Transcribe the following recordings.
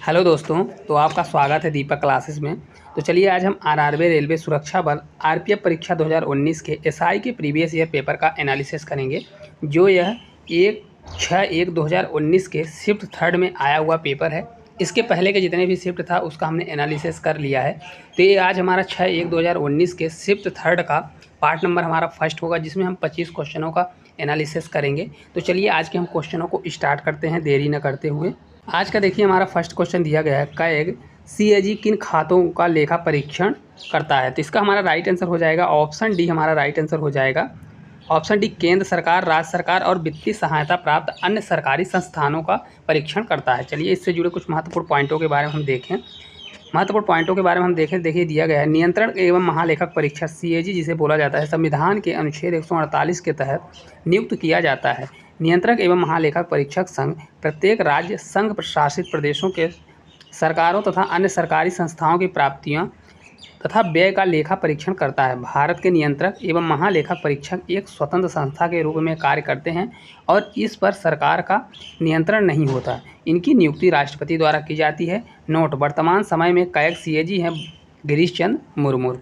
Hello दोस्तों, तो आपका स्वागत है दीपक क्लासेस में। तो चलिए आज हम आरआरबी रेलवे सुरक्षा बल आरपीएफ परीक्षा 2019 के एसआई के प्रीवियस ईयर पेपर का एनालिसिस करेंगे, जो यह 1/6/1/2019 के शिफ्ट थर्ड में आया हुआ पेपर है। इसके पहले के जितने भी शिफ्ट था उसका हमने एनालिसिस कर लिया है। तो ये आज हमारा 6/1/2019 के शिफ्ट थर्ड का पार्ट नंबर हमारा फर्स्ट होगा, जिसमें हम 25 क्वेश्चनों का एनालिसिस करेंगे। तो चलिए आज के हम क्वेश्चनों को स्टार्ट करते हैं देरी न करते हुए। आज का देखिए हमारा फर्स्ट क्वेश्चन दिया गया है, कैग सीएजी किन खातों का लेखा परीक्षण करता है। तो इसका हमारा राइट आंसर हो जाएगा ऑप्शन डी, हमारा राइट आंसर हो जाएगा ऑप्शन डी, केंद्र सरकार, राज्य सरकार और वित्तीय सहायता प्राप्त अन्य सरकारी संस्थानों का परीक्षण करता है। चलिए इससे जुड़े कुछ महत्वपूर्ण पॉइंटों के बारे में हम देखें। देखिए दिया गया है, नियंत्रण एवं महालेखक परीक्षक सीएजी जिसे बोला जाता है, संविधान के अनुच्छेद 148 के तहत नियुक्त किया जाता है। नियंत्रक एवं महालेखक परीक्षक संघ प्रत्येक राज्य, संघ प्रशासित प्रदेशों के सरकारों तथा अन्य सरकारी संस्थाओं की प्राप्तियां तथा व्यय का लेखा परीक्षण करता है। भारत के नियंत्रक एवं महालेखक परीक्षक एक स्वतंत्र संस्था के रूप में कार्य करते हैं और इस पर सरकार का नियंत्रण नहीं होता। इनकी नियुक्ति राष्ट्रपति द्वारा की जाती है। नोट: वर्तमान समय में कैग सीएजी हैं गिरीश चंद्र मुर्मू।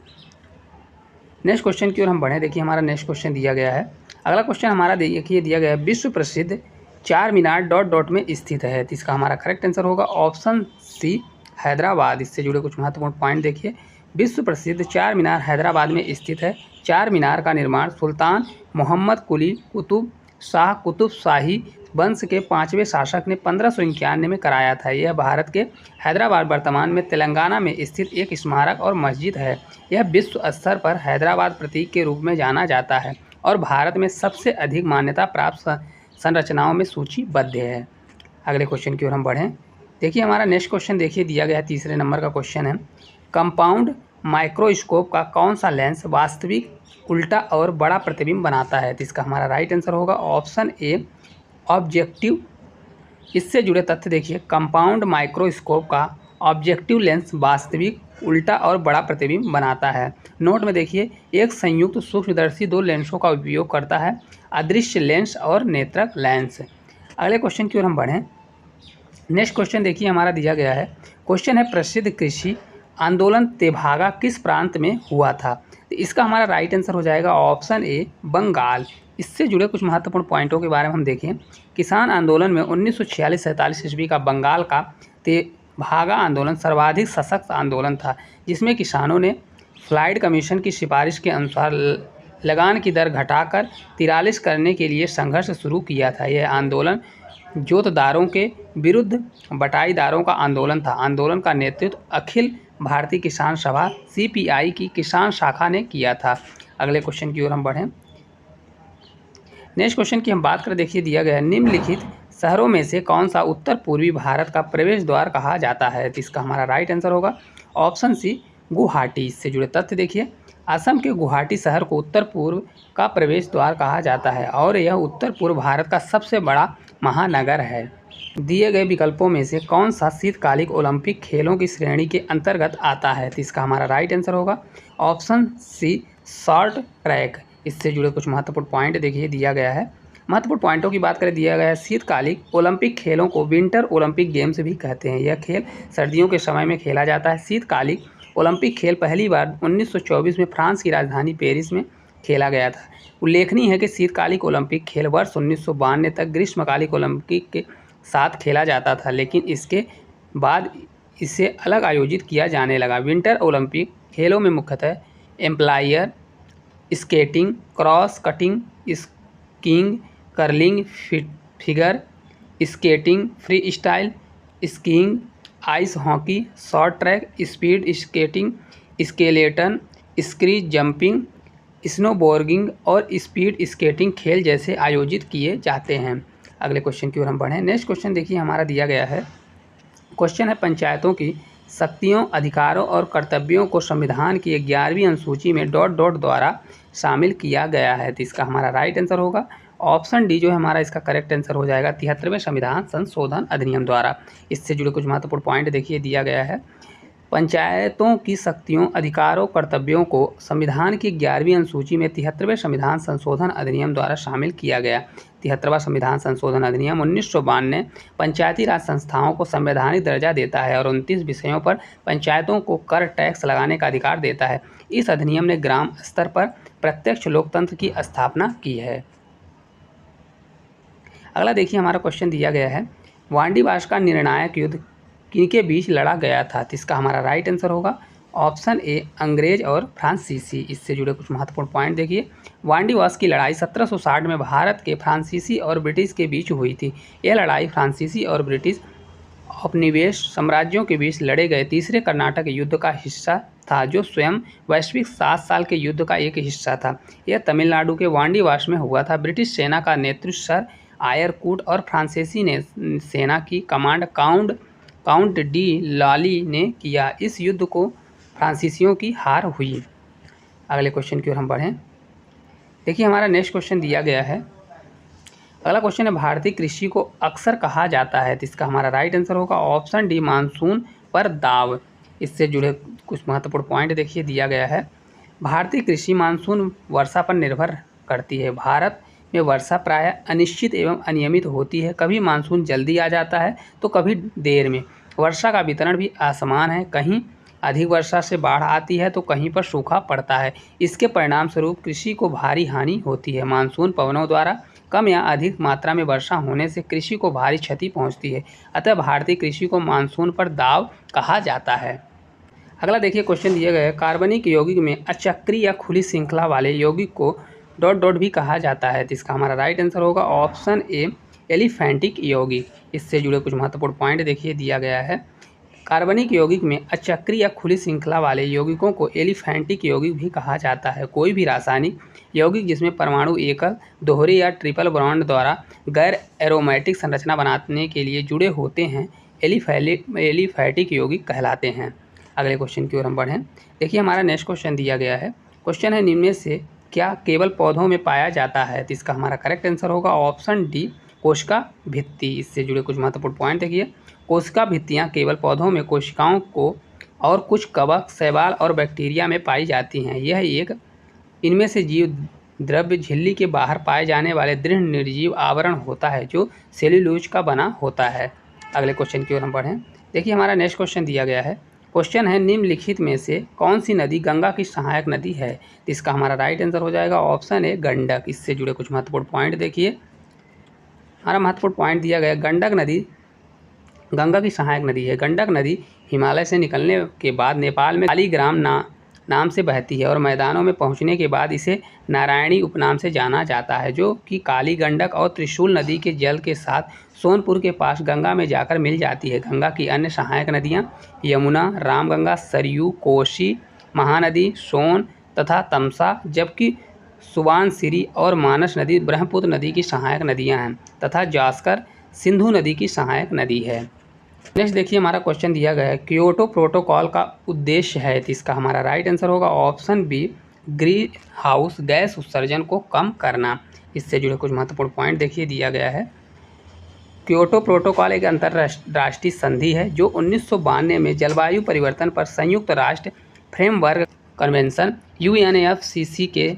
नेक्स्ट क्वेश्चन की ओर हम बढ़ें। देखिए हमारा नेक्स्ट क्वेश्चन दिया गया है, अगला क्वेश्चन हमारा देखिए दिया गया है, विश्व प्रसिद्ध चार मीनार डॉट डॉट में स्थित है। तो इसका हमारा करेक्ट आंसर होगा ऑप्शन सी, हैदराबाद। इससे जुड़े कुछ महत्वपूर्ण पॉइंट देखिए, विश्व प्रसिद्ध चार मीनार हैदराबाद में स्थित है। चार मीनार का निर्माण सुल्तान मोहम्मद कुली कुतुब शाह कुतुब शाही वंश के 5वें शासक ने 1591 में कराया था। यह भारत के हैदराबाद, वर्तमान में तेलंगाना में स्थित एक स्मारक और मस्जिद है। यह विश्व स्तर पर हैदराबाद प्रतीक के रूप में जाना जाता है और भारत में सबसे अधिक मान्यता प्राप्त संरचनाओं में सूचीबद्ध है। अगले क्वेश्चन की ओर हम बढ़ें। देखिए हमारा नेक्स्ट क्वेश्चन देखिए दिया गया है, तीसरे नंबर का क्वेश्चन है, कंपाउंड माइक्रोस्कोप का कौन सा लेंस वास्तविक, उल्टा और बड़ा प्रतिबिंब बनाता है। तो इसका हमारा राइट आंसर होगा ऑप्शन ए, ऑब्जेक्टिव। इससे जुड़े तथ्य देखिए, कंपाउंड माइक्रोस्कोप का ऑब्जेक्टिव लेंस वास्तविक, उल्टा और बड़ा प्रतिबिंब बनाता है। नोट में देखिए, एक संयुक्त सूक्ष्मदर्शी दो लेंसों का उपयोग करता है, अदृश्य लेंस और नेत्रक लेंस। अगले क्वेश्चन की ओर हम बढ़ें। नेक्स्ट क्वेश्चन देखिए हमारा दिया गया है, क्वेश्चन है, प्रसिद्ध कृषि आंदोलन तेभागा किस प्रांत में हुआ था। तो इसका हमारा राइट आंसर हो जाएगा ऑप्शन ए, बंगाल। इससे जुड़े कुछ महत्वपूर्ण पॉइंटों के बारे में हम देखें। किसान आंदोलन में 1946-47 ईस्वी का बंगाल का तेभागा आंदोलन सर्वाधिक सशक्त आंदोलन था, जिसमें किसानों ने फ्लाइड कमीशन की सिफारिश के अनुसार लगान की दर घटाकर 43 करने के लिए संघर्ष शुरू किया था। यह आंदोलन जोतदारों के विरुद्ध बटाईदारों का आंदोलन था। आंदोलन का नेतृत्व अखिल भारतीय किसान सभा सीपीआई की किसान शाखा ने किया था। अगले क्वेश्चन की ओर हम बढ़ें। नेक्स्ट क्वेश्चन की हम बात करें। देखिए दिया गया है, निम्नलिखित शहरों में से कौन सा उत्तर पूर्वी भारत का प्रवेश द्वार कहा जाता है। तो इसका हमारा राइट आंसर होगा ऑप्शन सी, गुवाहाटी। इससे जुड़े तथ्य देखिए, असम के गुवाहाटी शहर को उत्तर पूर्व का प्रवेश द्वार कहा जाता है और यह उत्तर पूर्व भारत का सबसे बड़ा महानगर है। दिए गए विकल्पों में से कौन सा शीतकालिक ओलंपिक खेलों की श्रेणी के अंतर्गत आता है। तो इसका हमारा राइट आंसर होगा ऑप्शन सी, शॉर्ट ट्रैक। इससे जुड़े कुछ महत्वपूर्ण पॉइंट देखिए दिया गया है। महत्वपूर्ण पॉइंटों की बात करें, दिया गया है, शीतकालिक ओलंपिक खेलों को विंटर ओलंपिक गेम्स भी कहते हैं। यह खेल सर्दियों के समय में खेला जाता है। शीतकालिक ओलंपिक खेल पहली बार 1924 में फ्रांस की राजधानी पेरिस में खेला गया था। उल्लेखनीय है कि शीतकालिक ओलंपिक खेल वर्ष 1992 तक ग्रीष्मकालिक ओलंपिक के साथ खेला जाता था, लेकिन इसके बाद इसे अलग आयोजित किया जाने लगा। विंटर ओलंपिक खेलों में मुख्यतः employer, skating, cross cutting, skiing, curling, figure skating, free style skiing, ice hockey, short track, speed skating, skeleton, ski jumping, snowboarding और स्पीड स्केटिंग खेल जैसे आयोजित किए जाते हैं। अगले क्वेश्चन की ओर हम बढ़ें। नेक्स्ट क्वेश्चन देखिए हमारा दिया गया है, क्वेश्चन है, पंचायतों की शक्तियों, अधिकारों और कर्तव्यों को संविधान की 11वीं अनुसूची में डॉट डॉट द्वारा शामिल किया गया है। तो इसका हमारा राइट आंसर होगा ऑप्शन डी, जो है हमारा इसका करेक्ट आंसर हो जाएगा 73वें संविधान संशोधन अधिनियम द्वारा। इससे जुड़े कुछ महत्वपूर्ण पॉइंट देखिए दिया गया है, पंचायतों की शक्तियों, अधिकारों, कर्तव्यों को संविधान की 11वीं अनुसूची में 73वें संविधान संशोधन अधिनियम द्वारा शामिल किया गया। 73वां संविधान संशोधन अधिनियम 1992 पंचायती राज संस्थाओं को संवैधानिक दर्जा देता है और 29 विषयों पर पंचायतों को कर टैक्स लगाने का अधिकार देता है। इस अधिनियम ने ग्राम स्तर पर प्रत्यक्ष लोकतंत्र की स्थापना की है। अगला देखिए, हमारा क्वेश्चन दिया गया है, वांडीवास का निर्णायक युद्ध किनके बीच लड़ा गया था? तो इसका हमारा राइट आंसर होगा ऑप्शन ए, अंग्रेज और फ्रांसीसी। इससे जुड़े कुछ महत्वपूर्ण पॉइंट देखिए। वांडीवास की लड़ाई 1760 में भारत के फ्रांसीसी और ब्रिटिश के बीच हुई थी। यह लड़ाई फ्रांसीसी और ब्रिटिश उपनिवेश साम्राज्यों के बीच लड़े गए तीसरे कर्नाटक युद्ध का हिस्सा था, जो स्वयं वैश्विक 7 साल के युद्ध का एक हिस्सा था। यह तमिलनाडु के वांडीवास में हुआ था। ब्रिटिश सेना का नेतृत्व सर आयरकूट और फ्रांसीसी ने सेना की कमांड काउंट डी लॉली ने किया। इस युद्ध को फ्रांसीसियों की हार हुई। अगले क्वेश्चन की ओर हम बढ़ें। देखिए, हमारा नेक्स्ट क्वेश्चन दिया गया है। अगला क्वेश्चन है, भारतीय कृषि को अक्सर कहा जाता है? तो इसका हमारा राइट आंसर होगा ऑप्शन डी, मानसून पर दाव। इससे जुड़े कुछ महत्वपूर्ण पॉइंट देखिए दिया गया है। भारतीय कृषि मानसून वर्षा पर निर्भर करती है। भारत में वर्षा प्रायः अनिश्चित एवं अनियमित होती है। कभी मानसून जल्दी आ जाता है तो कभी देर में। वर्षा का वितरण भी असमान है। कहीं अधिक वर्षा से बाढ़ आती है तो कहीं पर सूखा पड़ता है। इसके परिणाम स्वरूप कृषि को भारी हानि होती है। मानसून पवनों द्वारा कम या अधिक मात्रा में वर्षा होने से कृषि को भारी क्षति पहुंचती है। अतः भारतीय कृषि को मानसून पर दाव कहा जाता है। अगला देखिए, क्वेश्चन दिए गए, कार्बनिक यौगिक में अचक्रीय या खुली श्रृंखला वाले यौगिक को ... भी कहा जाता है। तो इसका हमारा राइट आंसर होगा ऑप्शन ए, एलिफेंटिक यौगिक। इससे जुड़े कुछ महत्वपूर्ण पॉइंट देखिए दिया गया है। कार्बनिक यौगिक में अचक्रीय या खुली श्रृंखला वाले यौगिकों को एलिफेंटिक यौगिक भी कहा जाता है। कोई भी रासायनिक यौगिक जिसमें परमाणु एकल, दोहरे या ट्रिपल बॉन्ड द्वारा गैर एरोमेटिक संरचना बनाने के लिए जुड़े होते हैं, एलिफेटिक यौगिक कहलाते हैं। अगले क्वेश्चन की ओर हम बढ़ें। देखिए, हमारा नेक्स्ट क्वेश्चन दिया गया है। क्वेश्चन है, निम्न में से क्या केवल पौधों में पाया जाता है? तो इसका हमारा करेक्ट आंसर होगा ऑप्शन डी, कोशिका भित्ति। इससे जुड़े कुछ महत्वपूर्ण पॉइंट देखिए। कोशिका भित्तियाँ केवल पौधों में कोशिकाओं को और कुछ कवक, शैवाल और बैक्टीरिया में पाई जाती हैं। यह एक इनमें से जीव द्रव्य झिल्ली के बाहर पाए जाने वाले दृढ़ निर्जीव आवरण होता है, जो सेल्यूलोज का बना होता है। अगले क्वेश्चन की ओर हम बढ़ें। देखिए, हमारा नेक्स्ट क्वेश्चन दिया गया है। क्वेश्चन है, निम्नलिखित में से कौन सी नदी गंगा की सहायक नदी है? तो इसका हमारा राइट आंसर हो जाएगा ऑप्शन ए, गंडक। इससे जुड़े कुछ महत्वपूर्ण पॉइंट देखिए। हमारा महत्वपूर्ण पॉइंट दिया गया, गंडक नदी गंगा की सहायक नदी है। गंडक नदी हिमालय से निकलने के बाद नेपाल में शालिग्राम नाम से बहती है और मैदानों में पहुंचने के बाद इसे नारायणी उपनाम से जाना जाता है, जो कि काली गंडक और त्रिशूल नदी के जल के साथ सोनपुर के पास गंगा में जाकर मिल जाती है। गंगा की अन्य सहायक नदियां यमुना, रामगंगा, सरयू, कोसी, महानदी, सोन तथा तमसा, जबकि सुबानसिरी और मानस नदी ब्रह्मपुत्र नदी की सहायक नदियाँ हैं तथा जास्कर सिंधु नदी की सहायक नदी है। नेक्स्ट देखिए, हमारा क्वेश्चन दिया गया है, क्योटो प्रोटोकॉल का उद्देश्य है? तो इसका हमारा राइट आंसर होगा option B, green house gas उत्सर्जन को कम करना। इससे जुड़े कुछ महत्वपूर्ण पॉइंट देखिए दिया गया है। क्योटो प्रोटोकॉल एक अंतर्राष्ट्रीय संधि है जो 1992 में जलवायु परिवर्तन पर संयुक्त राष्ट्र फ्रेमवर्क कन्वेंशन UNFCCC के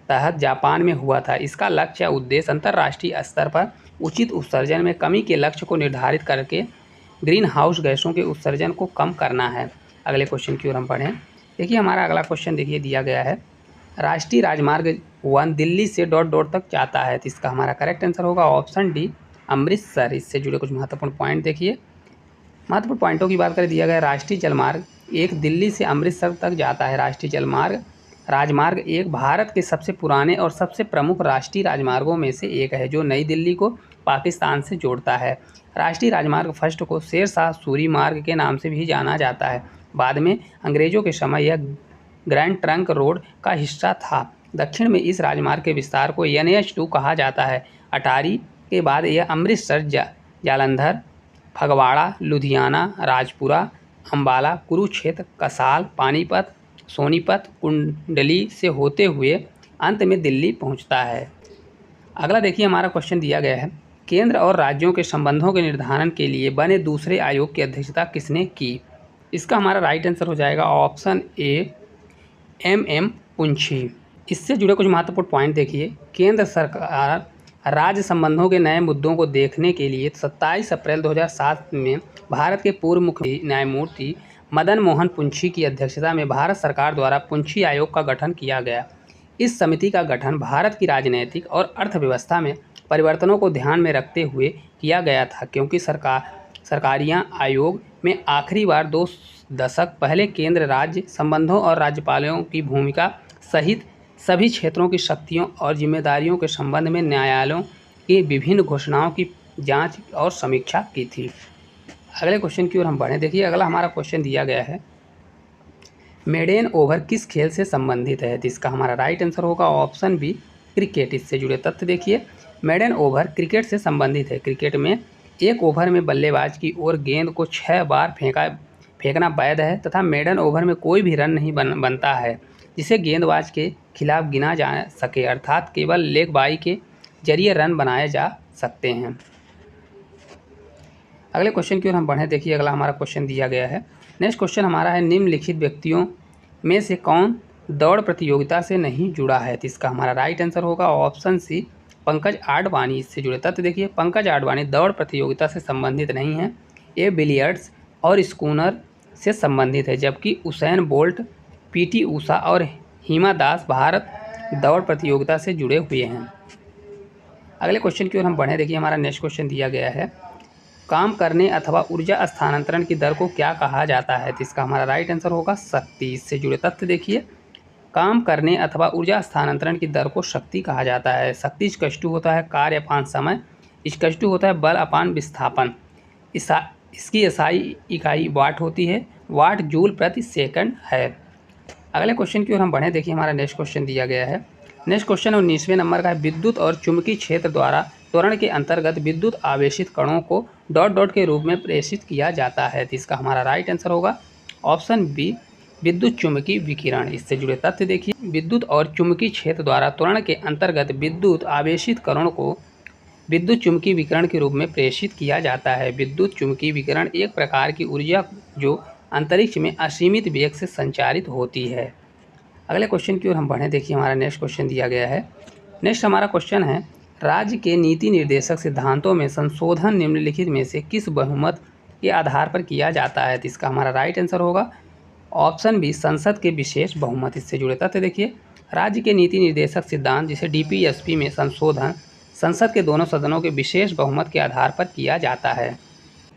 तहत जापान में हुआ था। इसका लक्ष्य उद्देश्य अंतर्राष्ट्रीय स्तर पर उचित उत्सर्जन में कमी के लक्ष्य को निर्धारित करके ग्रीन हाउस गैसों के उत्सर्जन को कम करना है। अगले क्वेश्चन की ओर हम बढ़ें। देखिए, हमारा अगला क्वेश्चन देखिए दिया गया है, राष्ट्रीय राजमार्ग 1 दिल्ली से ... तक जाता है। तो इसका हमारा करेक्ट आंसर होगा ऑप्शन डी, अमृतसर। इससे जुड़े कुछ महत्वपूर्ण पॉइंट देखिए। महत्वपूर्ण पॉइंटों की बात करें, दिया गया राष्ट्रीय जलमार्ग 1 दिल्ली से अमृतसर तक जाता है। राष्ट्रीय राजमार्ग 1 भारत के सबसे पुराने और सबसे प्रमुख राष्ट्रीय राजमार्गों में से एक है, जो नई दिल्ली को पाकिस्तान से जोड़ता है। राष्ट्रीय राजमार्ग फर्स्ट को शेरशाह सूरी मार्ग के नाम से भी जाना जाता है। बाद में अंग्रेजों के समय यह ग्रैंड ट्रंक रोड का हिस्सा था। दक्षिण में इस राजमार्ग के विस्तार को NH2 कहा जाता है। अटारी के बाद यह अमृतसर, जालंधर, फगवाड़ा, लुधियाना, राजपुरा, अम्बाला, कुरुक्षेत्र, कसाल, पानीपत, सोनीपत, कुंडली से होते हुए अंत में दिल्ली पहुंचता है। अगला देखिए, हमारा क्वेश्चन दिया गया है, केंद्र और राज्यों के संबंधों के निर्धारण के लिए बने दूसरे आयोग की अध्यक्षता किसने की? इसका हमारा राइट आंसर हो जाएगा ऑप्शन ए, MM पुंछी। इससे जुड़े कुछ महत्वपूर्ण पॉइंट देखिए। केंद्र सरकार राज्य संबंधों के नए मुद्दों को देखने के लिए 27 अप्रैल 2007 में भारत के पूर्व मुख्य न्यायमूर्ति मदन मोहन पुंछी की अध्यक्षता में भारत सरकार द्वारा पुंछी आयोग का गठन किया गया। इस समिति का गठन भारत की राजनीतिक और अर्थव्यवस्था में परिवर्तनों को ध्यान में रखते हुए किया गया था, क्योंकि सरकारियां आयोग में आखिरी बार 2 दशक पहले केंद्र राज्य संबंधों और राज्यपालों की भूमिका सहित सभी क्षेत्रों की शक्तियों और जिम्मेदारियों के संबंध में न्यायालयों की विभिन्न घोषणाओं की जांच और समीक्षा की थी। अगले क्वेश्चन की ओर हम बढ़ें। देखिए अगला हमारा क्वेश्चन दिया गया है, मेडेन ओवर किस खेल से संबंधित है? तो इसका हमारा राइट आंसर होगा ऑप्शन बी क्रिकेट। इससे जुड़े तथ्य देखिए, मेडेन ओवर क्रिकेट से संबंधित है। क्रिकेट में एक ओवर में बल्लेबाज की ओर गेंद को 6 बार फेंकना वैध है तथा मेडन ओवर में कोई भी रन नहीं बनता है जिसे गेंदबाज के खिलाफ गिना जा सके, अर्थात केवल लेग बाई के जरिए रन बनाए जा सकते हैं। अगले क्वेश्चन की ओर हम बढ़ें। देखिए अगला हमारा क्वेश्चन दिया गया है, नेक्स्ट क्वेश्चन हमारा है, निम्नलिखित व्यक्तियों में से कौन दौड़ प्रतियोगिता से नहीं जुड़ा है? तो इसका हमारा राइट आंसर होगा ऑप्शन सी पंकज आडवाणी। इससे जुड़े तथ्य देखिए, पंकज आडवाणी दौड़ प्रतियोगिता से संबंधित नहीं है, ये बिलियर्ड्स और स्कूनर से संबंधित है, जबकि उसेन बोल्ट, पीटी ऊषा और हिमा दास भारत दौड़ प्रतियोगिता से जुड़े हुए हैं। अगले क्वेश्चन की ओर हम बढ़ें। देखिए हमारा नेक्स्ट क्वेश्चन दिया गया है, काम करने अथवा ऊर्जा स्थानांतरण की दर को क्या कहा जाता है? तो इसका हमारा राइट आंसर होगा शक्ति। इससे जुड़े तथ्य देखिए, काम करने अथवा ऊर्जा स्थानांतरण की दर को शक्ति कहा जाता है। शक्ति इक्वल होता है कार्य अपान समय, इक्वल होता है बल अपान विस्थापन। इसकी एसआई इकाई वाट होती है, वाट जूल प्रति सेकंड है। अगले क्वेश्चन की ओर हम बढ़ें। देखिए हमारा नेक्स्ट क्वेश्चन दिया गया है, नेक्स्ट क्वेश्चन 19वें नंबर का है, विद्युत और चुंबकीय क्षेत्र द्वारा त्वरण के अंतर्गत विद्युत आवेशित कणों को डॉट डॉट के रूप में प्रेषित किया जाता है। तो इसका हमारा राइट आंसर होगा ऑप्शन बी विद्युत चुंबकीय विकिरण। इससे जुड़े तथ्य देखिए, विद्युत और चुंबकीय क्षेत्र द्वारा त्वरण के अंतर्गत विद्युत आवेशित कणों को विद्युत चुंबकीय विकिरण के रूप में प्रेषित किया जाता है। विद्युत चुंबकीय विकिरण एक प्रकार की ऊर्जा जो अंतरिक्ष में असीमित वेग से संचारित होती है। अगले क्वेश्चन की ओर हम बढ़ें। देखिए हमारा नेक्स्ट क्वेश्चन दिया गया है, नेक्स्ट हमारा क्वेश्चन है, राज्य के नीति निर्देशक सिद्धांतों में संशोधन निम्नलिखित में से किस बहुमत के आधार पर किया जाता है? तो इसका हमारा राइट आंसर होगा ऑप्शन बी संसद के विशेष बहुमत। इससे जुड़े तथ्य देखिए, राज्य के नीति निर्देशक सिद्धांत जिसे डीपीएसपी में संशोधन संसद के दोनों सदनों के विशेष बहुमत के आधार पर किया जाता है।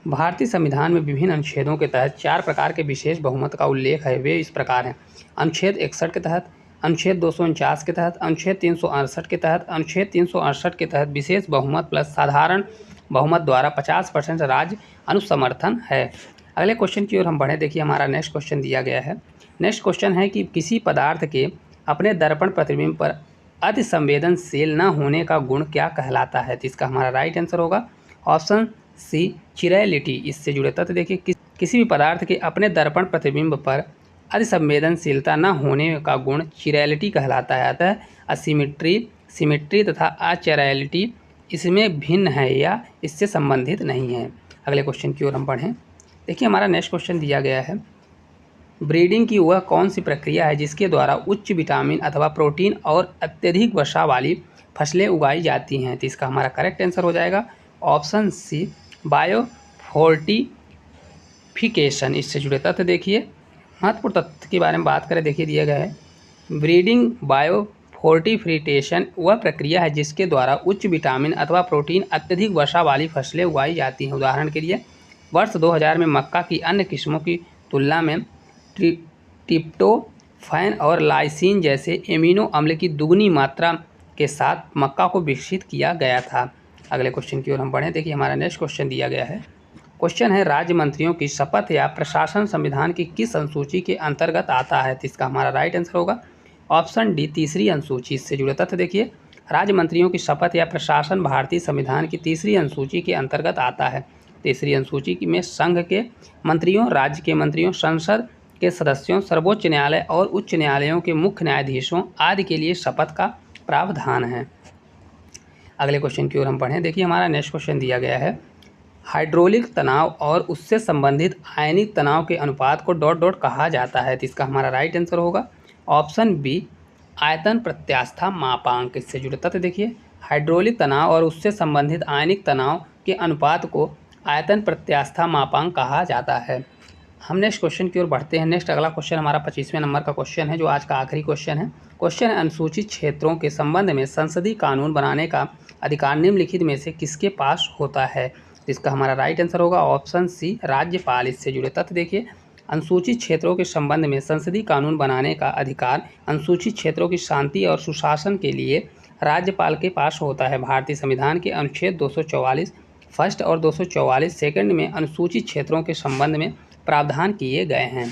भारतीय संविधान में विभिन्न अनुच्छेदों के तहत 4 प्रकार के विशेष बहुमत का उल्लेख है। वे इस प्रकार हैं, अनुच्छेद 61 के तहत, अनुच्छेद 249 के तहत, अनुच्छेद 368 के तहत, अनुच्छेद 368 के तहत विशेष बहुमत प्लस साधारण बहुमत द्वारा 50% राज्य अनुसमर्थन है। अगले क्वेश्चन की ओर हम बढ़ें। देखिए हमारा नेक्स्ट क्वेश्चन दिया गया है, नेक्स्ट क्वेश्चन है कि किसी पदार्थ के अपने दर्पण प्रतिबिंब पर अति संवेदनशील न होने का गुण क्या कहलाता है? तो इसका हमारा राइट आंसर होगा ऑप्शन सी चिरैलिटी। इससे जुड़े तथ्य देखिए, किसी भी पदार्थ के अपने दर्पण प्रतिबिंब पर अति संवेदनशीलता न होने का गुण चिरैलिटी कहलाता है। अतः असिमेट्री, सिमेट्री तथा अचिरैलिटी इसमें भिन्न है या इससे संबंधित नहीं है। अगले क्वेश्चन की ओर हम बढ़ें। देखिए हमारा नेक्स्ट क्वेश्चन दिया गया है, ब्रीडिंग की वह कौन सी प्रक्रिया है जिसके द्वारा उच्च विटामिन अथवा प्रोटीन और अत्यधिक वर्षा वाली फसलें उगाई जाती हैं? तो इसका हमारा करेक्ट आंसर हो जाएगा ऑप्शन सी बायोफोर्टिफिकेशन। इससे जुड़े तथ्य देखिए, महत्वपूर्ण तथ्य के बारे में बात करें, देखिए दिया गया है, ब्रीडिंग बायोफोर्टिफिकेशन वह प्रक्रिया है जिसके द्वारा उच्च विटामिन अथवा प्रोटीन अत्यधिक वर्षा वाली फसलें उगाई जाती हैं। उदाहरण के लिए वर्ष 2000 में मक्का की अन्य किस्मों की तुलना में ट्रिप्टोफैन और लाइसिन जैसे एमिनो अम्ल की दुगनी मात्रा के साथ मक्का को विकसित किया गया था। अगले क्वेश्चन की ओर हम बढ़ें। देखिए हमारा नेक्स्ट क्वेश्चन दिया गया है, क्वेश्चन है, राज्य मंत्रियों की शपथ या प्रशासन संविधान की किस अनुसूची के अंतर्गत आता है? तो इसका हमारा राइट आंसर होगा ऑप्शन डी तीसरी अनुसूची। इससे जुड़े तथ्य देखिए, राज्य मंत्रियों की शपथ या प्रशासन भारतीय संविधान की तीसरी अनुसूची के अंतर्गत आता है। तीसरी अनुसूची में संघ के मंत्रियों, राज्य के मंत्रियों, संसद के सदस्यों, सर्वोच्च न्यायालय और उच्च न्यायालयों के मुख्य न्यायाधीशों आदि के लिए शपथ का प्रावधान है। अगले क्वेश्चन की ओर हम बढ़ें। देखिए हमारा नेक्स्ट क्वेश्चन दिया गया है, हाइड्रोलिक तनाव और उससे संबंधित आयनिक तनाव के अनुपात को डॉट डॉट कहा जाता है। तो इसका हमारा राइट आंसर होगा ऑप्शन बी आयतन प्रत्यास्था मापांक। इससे जुड़े तथ्य देखिए, हाइड्रोलिक तनाव और उससे संबंधित आयनिक तनाव के अनुपात को आयतन प्रत्यास्था मापांक कहा जाता है। हम नेक्स्ट क्वेश्चन की ओर बढ़ते हैं। नेक्स्ट अगला क्वेश्चन हमारा 25वें नंबर का क्वेश्चन है, जो आज का आखिरी क्वेश्चन है। क्वेश्चन है, अनुसूचित क्षेत्रों के संबंध में संसदीय कानून बनाने का अधिकार निम्नलिखित में से किसके पास होता है। इसका हमारा राइट आंसर होगा ऑप्शन सी, राज्यपाल। इससे जुड़े तथ्य देखिए, अनुसूचित क्षेत्रों के संबंध में संसदीय कानून बनाने का अधिकार अनुसूचित क्षेत्रों की शांति और सुशासन के लिए राज्यपाल के पास होता है। भारतीय संविधान के अनुच्छेद 244 फर्स्ट और 244 सेकंड में अनुसूचित क्षेत्रों के संबंध में प्रावधान किए गए हैं।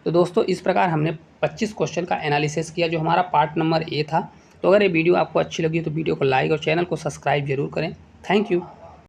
तो दोस्तों, इस प्रकार हमने 25 क्वेश्चन का एनालिसिस किया, जो हमारा पार्ट नंबर ए था। तो अगर ये वीडियो आपको अच्छी लगी तो वीडियो को लाइक और चैनल को सब्सक्राइब जरूर करें। Thank you.